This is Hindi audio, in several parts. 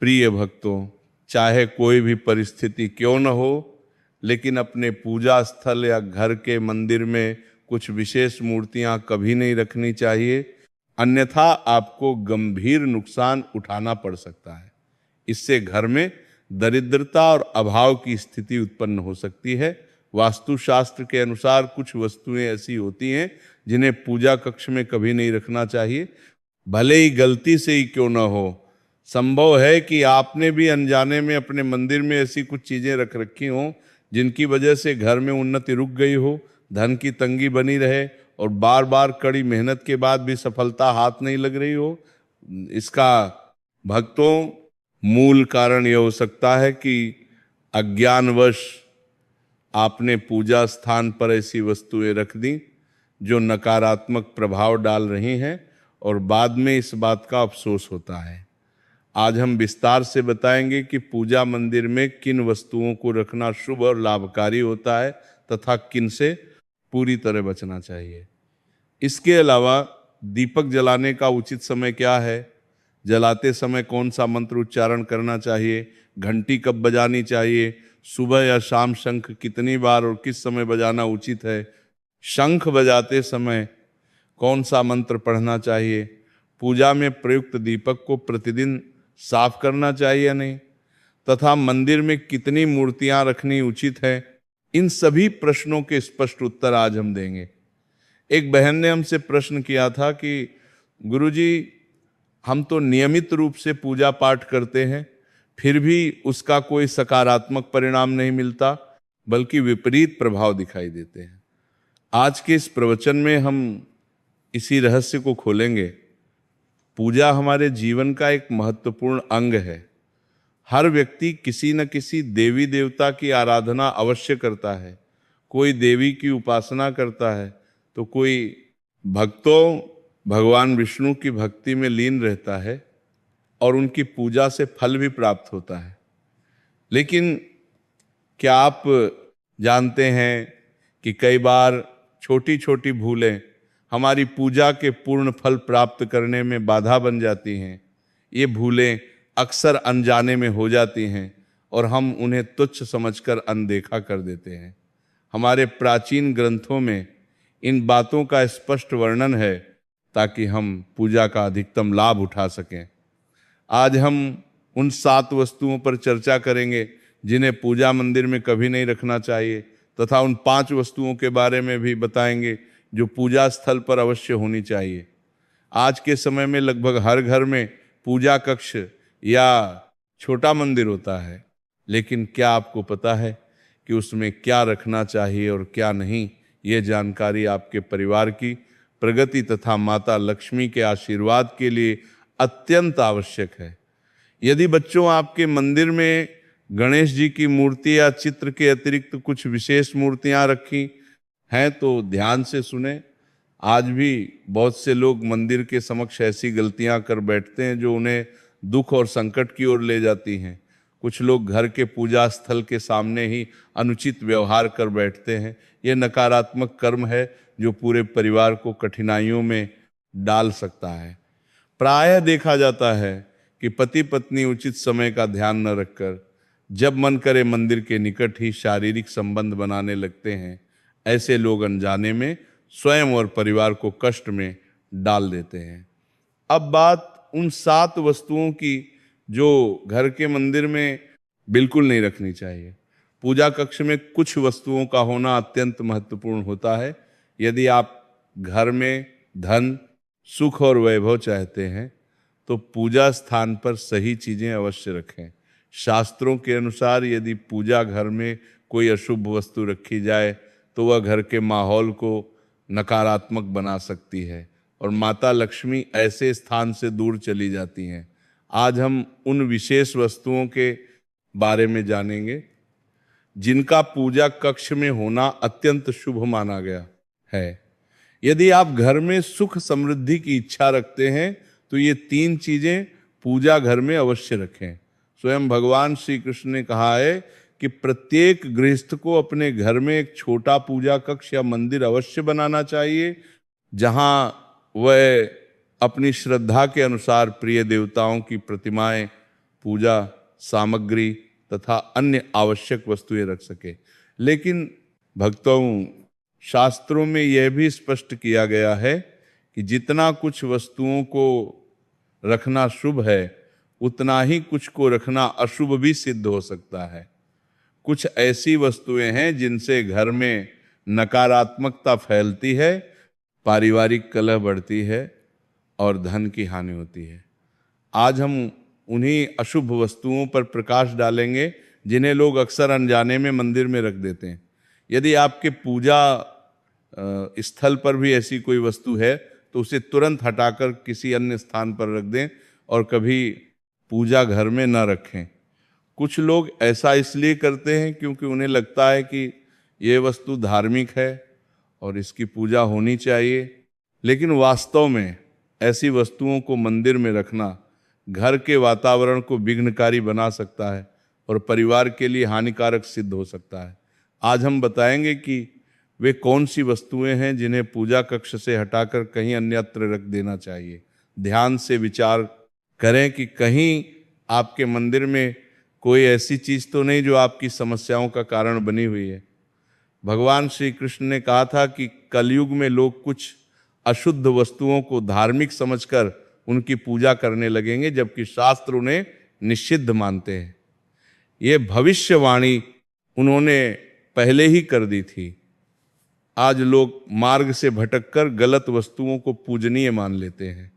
प्रिय भक्तों, चाहे कोई भी परिस्थिति क्यों न हो, लेकिन अपने पूजा स्थल या घर के मंदिर में कुछ विशेष मूर्तियां कभी नहीं रखनी चाहिए, अन्यथा आपको गंभीर नुकसान उठाना पड़ सकता है। इससे घर में दरिद्रता और अभाव की स्थिति उत्पन्न हो सकती है। वास्तुशास्त्र के अनुसार कुछ वस्तुएं ऐसी होती हैं जिन्हें पूजा कक्ष में कभी नहीं रखना चाहिए, भले ही गलती से ही क्यों ना हो। संभव है कि आपने भी अनजाने में अपने मंदिर में ऐसी कुछ चीजें रख रखी हों जिनकी वजह से घर में उन्नति रुक गई हो, धन की तंगी बनी रहे और बार बार कड़ी मेहनत के बाद भी सफलता हाथ नहीं लग रही हो। इसका भक्तों मूल कारण यह हो सकता है कि अज्ञानवश आपने पूजा स्थान पर ऐसी वस्तुएं रख दी जो नकारात्मक प्रभाव डाल रही हैं और बाद में इस बात का अफसोस होता है। आज हम विस्तार से बताएंगे कि पूजा मंदिर में किन वस्तुओं को रखना शुभ और लाभकारी होता है तथा किन से पूरी तरह बचना चाहिए। इसके अलावा दीपक जलाने का उचित समय क्या है, जलाते समय कौन सा मंत्र उच्चारण करना चाहिए, घंटी कब बजानी चाहिए, सुबह या शाम शंख कितनी बार और किस समय बजाना उचित है, शंख बजाते समय कौन सा मंत्र पढ़ना चाहिए, पूजा में प्रयुक्त दीपक को प्रतिदिन साफ करना चाहिए या नहीं, तथा मंदिर में कितनी मूर्तियां रखनी उचित है, इन सभी प्रश्नों के स्पष्ट उत्तर आज हम देंगे। एक बहन ने हमसे प्रश्न किया था कि गुरुजी, हम तो नियमित रूप से पूजा पाठ करते हैं, फिर भी उसका कोई सकारात्मक परिणाम नहीं मिलता, बल्कि विपरीत प्रभाव दिखाई देते हैं। आज के इस प्रवचन में हम इसी रहस्य को खोलेंगे। पूजा हमारे जीवन का एक महत्वपूर्ण अंग है। हर व्यक्ति किसी न किसी देवी देवता की आराधना अवश्य करता है। कोई देवी की उपासना करता है तो कोई भक्तों भगवान विष्णु की भक्ति में लीन रहता है और उनकी पूजा से फल भी प्राप्त होता है। लेकिन क्या आप जानते हैं कि कई बार छोटी छोटी भूलें हमारी पूजा के पूर्ण फल प्राप्त करने में बाधा बन जाती हैं। ये भूलें अक्सर अनजाने में हो जाती हैं और हम उन्हें तुच्छ समझकर अनदेखा कर देते हैं। हमारे प्राचीन ग्रंथों में इन बातों का स्पष्ट वर्णन है ताकि हम पूजा का अधिकतम लाभ उठा सकें। आज हम उन 7 वस्तुओं पर चर्चा करेंगे जिन्हें पूजा मंदिर में कभी नहीं रखना चाहिए, तथा उन 5 वस्तुओं के बारे में भी बताएंगे जो पूजा स्थल पर अवश्य होनी चाहिए। आज के समय में लगभग हर घर में पूजा कक्ष या छोटा मंदिर होता है, लेकिन क्या आपको पता है कि उसमें क्या रखना चाहिए और क्या नहीं? ये जानकारी आपके परिवार की प्रगति तथा माता लक्ष्मी के आशीर्वाद के लिए अत्यंत आवश्यक है। यदि बच्चों आपके मंदिर में गणेश जी की मूर्ति या चित्र के अतिरिक्त कुछ विशेष मूर्तियां रखी हैं तो ध्यान से सुने। आज भी बहुत से लोग मंदिर के समक्ष ऐसी गलतियां कर बैठते हैं जो उन्हें दुख और संकट की ओर ले जाती हैं। कुछ लोग घर के पूजा स्थल के सामने ही अनुचित व्यवहार कर बैठते हैं। यह नकारात्मक कर्म है जो पूरे परिवार को कठिनाइयों में डाल सकता है। प्रायः देखा जाता है कि पति पत्नी उचित समय का ध्यान न रखकर जब मन करे मंदिर के निकट ही शारीरिक संबंध बनाने लगते हैं। ऐसे लोग अनजाने में स्वयं और परिवार को कष्ट में डाल देते हैं। अब बात उन 7 वस्तुओं की जो घर के मंदिर में बिल्कुल नहीं रखनी चाहिए। पूजा कक्ष में कुछ वस्तुओं का होना अत्यंत महत्वपूर्ण होता है। यदि आप घर में धन, सुख और वैभव चाहते हैं तो पूजा स्थान पर सही चीजें अवश्य रखें। शास्त्रों के अनुसार यदि पूजा घर में कोई अशुभ वस्तु रखी जाए तो वह घर के माहौल को नकारात्मक बना सकती है और माता लक्ष्मी ऐसे स्थान से दूर चली जाती हैं। आज हम उन विशेष वस्तुओं के बारे में जानेंगे जिनका पूजा कक्ष में होना अत्यंत शुभ माना गया है। यदि आप घर में सुख समृद्धि की इच्छा रखते हैं तो ये 3 चीजें पूजा घर में अवश्य रखें। स्वयं भगवान श्री कृष्ण ने कहा है कि प्रत्येक गृहस्थ को अपने घर में एक छोटा पूजा कक्ष या मंदिर अवश्य बनाना चाहिए, जहां वह अपनी श्रद्धा के अनुसार प्रिय देवताओं की प्रतिमाएं पूजा सामग्री तथा अन्य आवश्यक वस्तुएं रख सके। लेकिन भक्तों, शास्त्रों में यह भी स्पष्ट किया गया है कि जितना कुछ वस्तुओं को रखना शुभ है, उतना ही कुछ को रखना अशुभ भी सिद्ध हो सकता है। कुछ ऐसी वस्तुएं हैं जिनसे घर में नकारात्मकता फैलती है, पारिवारिक कलह बढ़ती है और धन की हानि होती है। आज हम उन्हीं अशुभ वस्तुओं पर प्रकाश डालेंगे जिन्हें लोग अक्सर अनजाने में मंदिर में रख देते हैं। यदि आपके पूजा स्थल पर भी ऐसी कोई वस्तु है तो उसे तुरंत हटाकर किसी अन्य स्थान पर रख दें और कभी पूजा घर में न रखें। कुछ लोग ऐसा इसलिए करते हैं क्योंकि उन्हें लगता है कि ये वस्तु धार्मिक है और इसकी पूजा होनी चाहिए, लेकिन वास्तव में ऐसी वस्तुओं को मंदिर में रखना घर के वातावरण को विघ्नकारी बना सकता है और परिवार के लिए हानिकारक सिद्ध हो सकता है। आज हम बताएंगे कि वे कौन सी वस्तुएं हैं जिन्हें पूजा कक्ष से हटाकर कहीं अन्यत्र रख देना चाहिए। ध्यान से विचार करें कि कहीं आपके मंदिर में कोई ऐसी चीज तो नहीं जो आपकी समस्याओं का कारण बनी हुई है। भगवान श्री कृष्ण ने कहा था कि कलयुग में लोग कुछ अशुद्ध वस्तुओं को धार्मिक समझकर उनकी पूजा करने लगेंगे, जबकि शास्त्र उन्हें निषिद्ध मानते हैं। ये भविष्यवाणी उन्होंने पहले ही कर दी थी। आज लोग मार्ग से भटककर गलत वस्तुओं को पूजनीय मान लेते हैं।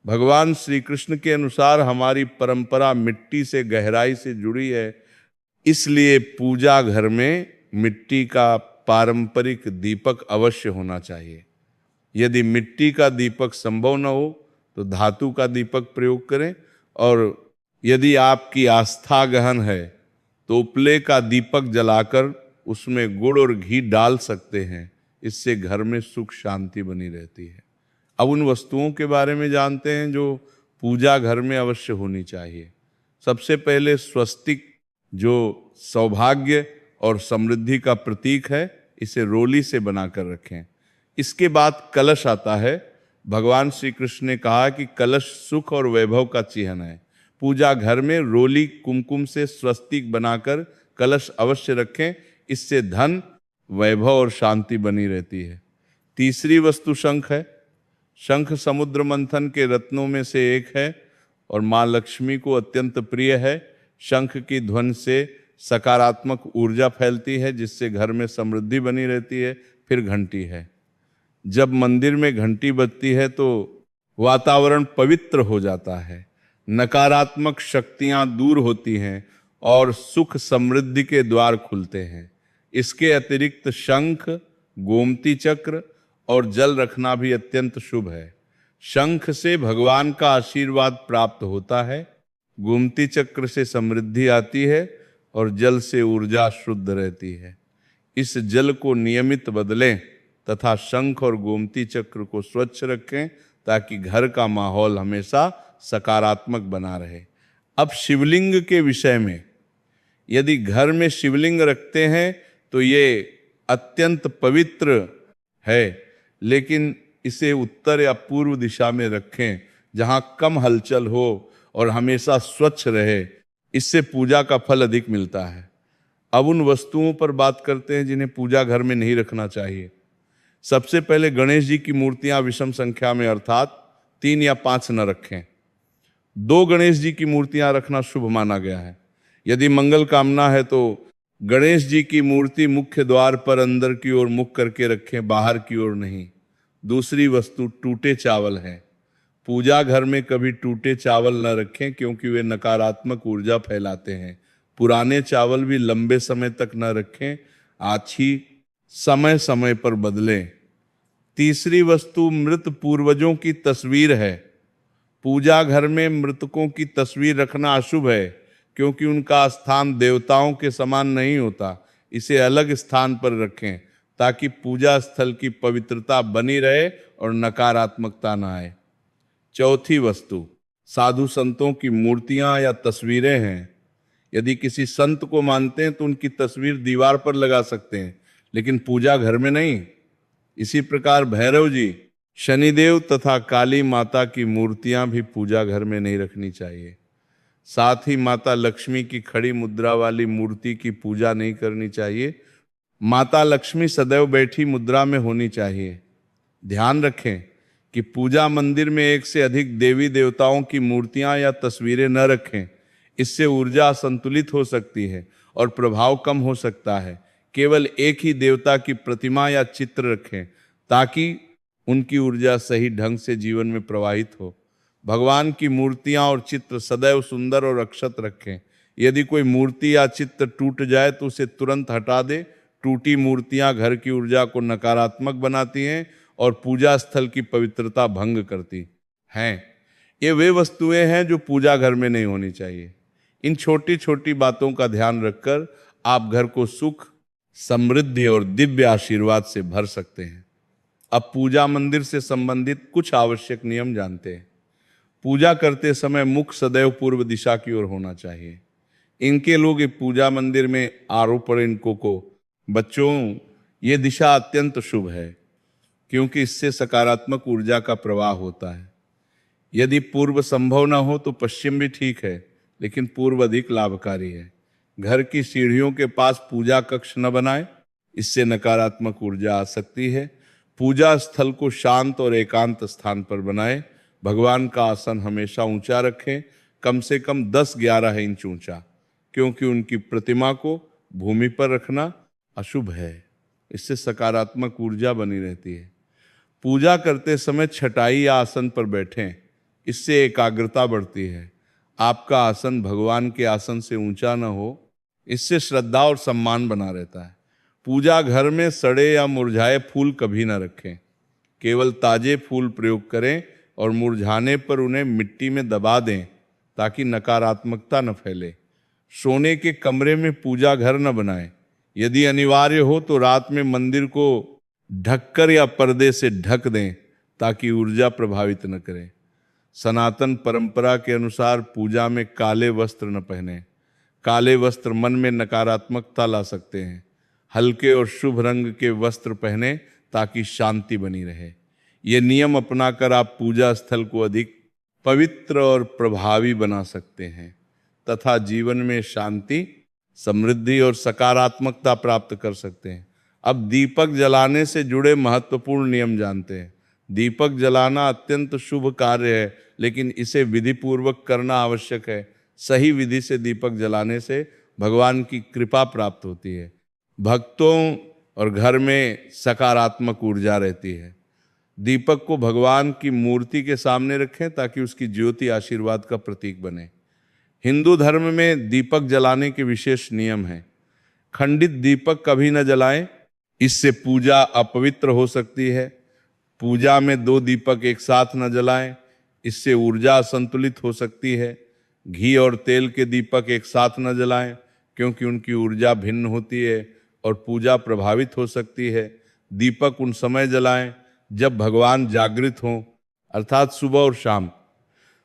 भगवान श्री कृष्ण के अनुसार हमारी परंपरा मिट्टी से गहराई से जुड़ी है, इसलिए पूजा घर में मिट्टी का पारंपरिक दीपक अवश्य होना चाहिए। यदि मिट्टी का दीपक संभव न हो तो धातु का दीपक प्रयोग करें, और यदि आपकी आस्था गहन है तो उपले का दीपक जलाकर उसमें गुड़ और घी डाल सकते हैं। इससे घर में सुख शांति बनी रहती है। अब उन वस्तुओं के बारे में जानते हैं जो पूजा घर में अवश्य होनी चाहिए। सबसे पहले स्वस्तिक, जो सौभाग्य और समृद्धि का प्रतीक है, इसे रोली से बनाकर रखें। इसके बाद कलश आता है। भगवान श्री कृष्ण ने कहा कि कलश सुख और वैभव का चिन्ह है। पूजा घर में रोली कुमकुम से स्वस्तिक बनाकर कलश अवश्य रखें, इससे धन, वैभव और शांति बनी रहती है। तीसरी वस्तु शंख है। शंख समुद्र मंथन के रत्नों में से एक है और माँ लक्ष्मी को अत्यंत प्रिय है। शंख की ध्वनि से सकारात्मक ऊर्जा फैलती है, जिससे घर में समृद्धि बनी रहती है। फिर घंटी है। जब मंदिर में घंटी बजती है तो वातावरण पवित्र हो जाता है, नकारात्मक शक्तियां दूर होती हैं और सुख समृद्धि के द्वार खुलते हैं। इसके अतिरिक्त शंख, गोमती चक्र और जल रखना भी अत्यंत शुभ है। शंख से भगवान का आशीर्वाद प्राप्त होता है, गोमती चक्र से समृद्धि आती है और जल से ऊर्जा शुद्ध रहती है। इस जल को नियमित बदलें तथा शंख और गोमती चक्र को स्वच्छ रखें ताकि घर का माहौल हमेशा सकारात्मक बना रहे। अब शिवलिंग के विषय में, यदि घर में शिवलिंग रखते हैं तो ये अत्यंत पवित्र है, लेकिन इसे उत्तर या पूर्व दिशा में रखें जहां कम हलचल हो और हमेशा स्वच्छ रहे। इससे पूजा का फल अधिक मिलता है। अब उन वस्तुओं पर बात करते हैं जिन्हें पूजा घर में नहीं रखना चाहिए। सबसे पहले गणेश जी की मूर्तियां विषम संख्या में अर्थात 3 या 5 न रखें। 2 गणेश जी की मूर्तियां रखना शुभ माना गया है। यदि मंगल कामना है तो गणेश जी की मूर्ति मुख्य द्वार पर अंदर की ओर मुख करके रखें, बाहर की ओर नहीं। दूसरी वस्तु टूटे चावल हैं। पूजा घर में कभी टूटे चावल न रखें क्योंकि वे नकारात्मक ऊर्जा फैलाते हैं। पुराने चावल भी लंबे समय तक न रखें, आछी समय समय पर बदलें। तीसरी वस्तु मृत पूर्वजों की तस्वीर है। पूजा घर में मृतकों की तस्वीर रखना अशुभ है क्योंकि उनका स्थान देवताओं के समान नहीं होता। इसे अलग स्थान पर रखें ताकि पूजा स्थल की पवित्रता बनी रहे और नकारात्मकता न आए। चौथी वस्तु साधु संतों की मूर्तियां या तस्वीरें हैं। यदि किसी संत को मानते हैं तो उनकी तस्वीर दीवार पर लगा सकते हैं, लेकिन पूजा घर में नहीं। इसी प्रकार भैरव जी, शनिदेव तथा काली माता की मूर्तियां भी पूजा घर में नहीं रखनी चाहिए। साथ ही माता लक्ष्मी की खड़ी मुद्रा वाली मूर्ति की पूजा नहीं करनी चाहिए। माता लक्ष्मी सदैव बैठी मुद्रा में होनी चाहिए। ध्यान रखें कि पूजा मंदिर में एक से अधिक देवी देवताओं की मूर्तियां या तस्वीरें न रखें। इससे ऊर्जा असंतुलित हो सकती है और प्रभाव कम हो सकता है। केवल एक ही देवता की प्रतिमा या चित्र रखें ताकि उनकी ऊर्जा सही ढंग से जीवन में प्रवाहित हो। भगवान की मूर्तियां और चित्र सदैव सुंदर और अक्षत रखें। यदि कोई मूर्ति या चित्र टूट जाए तो उसे तुरंत हटा दे। टूटी मूर्तियां घर की ऊर्जा को नकारात्मक बनाती हैं और पूजा स्थल की पवित्रता भंग करती हैं। ये वे वस्तुएं हैं जो पूजा घर में नहीं होनी चाहिए। इन छोटी छोटी बातों का ध्यान रखकर आप घर को सुख, समृद्धि और दिव्य आशीर्वाद से भर सकते हैं। अब पूजा मंदिर से संबंधित कुछ आवश्यक नियम जानते हैं। पूजा करते समय मुख सदैव पूर्व दिशा की ओर होना चाहिए। इनके लोग पूजा मंदिर में आरोपण इनको को बच्चों, ये दिशा अत्यंत शुभ है क्योंकि इससे सकारात्मक ऊर्जा का प्रवाह होता है। यदि पूर्व संभव न हो तो पश्चिम भी ठीक है, लेकिन पूर्व अधिक लाभकारी है। घर की सीढ़ियों के पास पूजा कक्ष न बनाएं, इससे नकारात्मक ऊर्जा आ सकती है। पूजा स्थल को शांत और एकांत स्थान पर बनाएं। भगवान का आसन हमेशा ऊंचा रखें, कम से कम 10-11 इंच ऊंचा, क्योंकि उनकी प्रतिमा को भूमि पर रखना अशुभ है। इससे सकारात्मक ऊर्जा बनी रहती है। पूजा करते समय छटाई या आसन पर बैठें, इससे एकाग्रता बढ़ती है। आपका आसन भगवान के आसन से ऊंचा न हो, इससे श्रद्धा और सम्मान बना रहता है। पूजा घर में सड़े या मुरझाए फूल कभी न रखें। केवल ताजे फूल प्रयोग करें और मुरझाने पर उन्हें मिट्टी में दबा दें ताकि नकारात्मकता न फैले। सोने के कमरे में पूजा घर न बनाएं। यदि अनिवार्य हो तो रात में मंदिर को ढककर या पर्दे से ढक दें ताकि ऊर्जा प्रभावित न करे। सनातन परंपरा के अनुसार पूजा में काले वस्त्र न पहने। काले वस्त्र मन में नकारात्मकता ला सकते हैं। हल्के और शुभ रंग के वस्त्र पहने ताकि शांति बनी रहे। ये नियम अपनाकर आप पूजा स्थल को अधिक पवित्र और प्रभावी बना सकते हैं तथा जीवन में शांति, समृद्धि और सकारात्मकता प्राप्त कर सकते हैं। अब दीपक जलाने से जुड़े महत्वपूर्ण नियम जानते हैं। दीपक जलाना अत्यंत शुभ कार्य है, लेकिन इसे विधि पूर्वक करना आवश्यक है। सही विधि से दीपक जलाने से भगवान की कृपा प्राप्त होती है। भक्तों और घर में सकारात्मक ऊर्जा रहती है। दीपक को भगवान की मूर्ति के सामने रखें ताकि उसकी ज्योति आशीर्वाद का प्रतीक बने। हिंदू धर्म में दीपक जलाने के विशेष नियम हैं। खंडित दीपक कभी न जलाएं, इससे पूजा अपवित्र हो सकती है। पूजा में 2 दीपक एक साथ न जलाएं, इससे ऊर्जा असंतुलित हो सकती है। घी और तेल के दीपक एक साथ न जलाएं क्योंकि उनकी ऊर्जा भिन्न होती है और पूजा प्रभावित हो सकती है। दीपक उन समय जलाएं जब भगवान जागृत हों, अर्थात सुबह और शाम।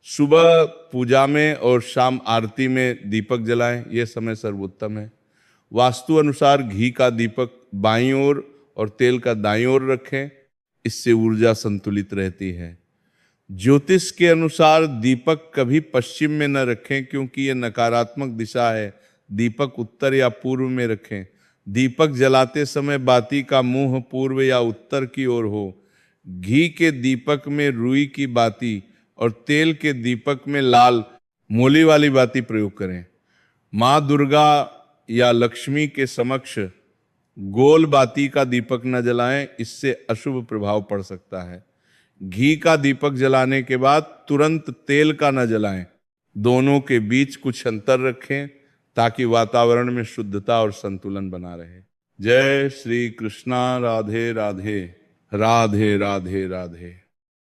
सुबह पूजा में और शाम आरती में दीपक जलाएं, यह समय सर्वोत्तम है। वास्तु अनुसार घी का दीपक बाईं ओर और तेल का दाईं ओर रखें, इससे ऊर्जा संतुलित रहती है। ज्योतिष के अनुसार दीपक कभी पश्चिम में न रखें क्योंकि यह नकारात्मक दिशा है। दीपक उत्तर या पूर्व में रखें। दीपक जलाते समय बाती का मुंह पूर्व या उत्तर की ओर हो। घी के दीपक में रुई की बाती और तेल के दीपक में लाल मोली वाली बाती प्रयोग करें। माँ दुर्गा या लक्ष्मी के समक्ष गोल बाती का दीपक न जलाएं, इससे अशुभ प्रभाव पड़ सकता है। घी का दीपक जलाने के बाद तुरंत तेल का न जलाएं। दोनों के बीच कुछ अंतर रखें ताकि वातावरण में शुद्धता और संतुलन बना रहे। जय श्री कृष्णा। राधे राधे। राधे राधे राधे।